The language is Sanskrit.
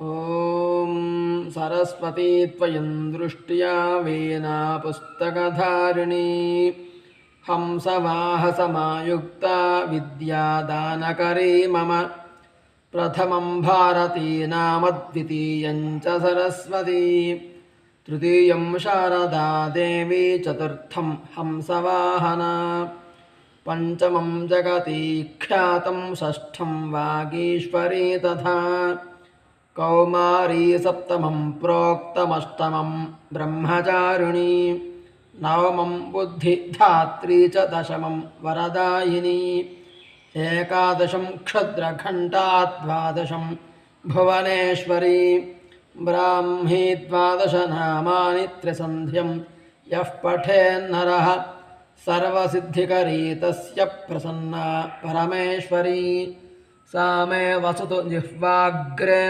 ॐ सरस्वती त्वयं दृष्ट्या वीणा पुस्तकधारिणी हंसवाहसमायुक्ता विद्यादानकरी मम प्रथमं भारती नाम द्वितीयं च सरस्वती तृतीयं शारदा देवी चतुर्थं हंसवाहना पंचमं जगती ख्यातं षष्ठं वागीश्वरी तथा कौमारी सप्तमं प्रोक्तमष्टमं ब्रह्मचारिणी नवमं बुद्धिधात्री च दशमं वरदायिनी एकादशं क्षुद्रघण्टा द्वादशं भुवनेश्वरी ब्राह्मी द्वादशनामानि त्रिसन्ध्यं यः पठेन्नरः सर्वसिद्धिकरी तस्य प्रसन्ना परमेश्वरी सा मे वसतु जिह्वाग्रे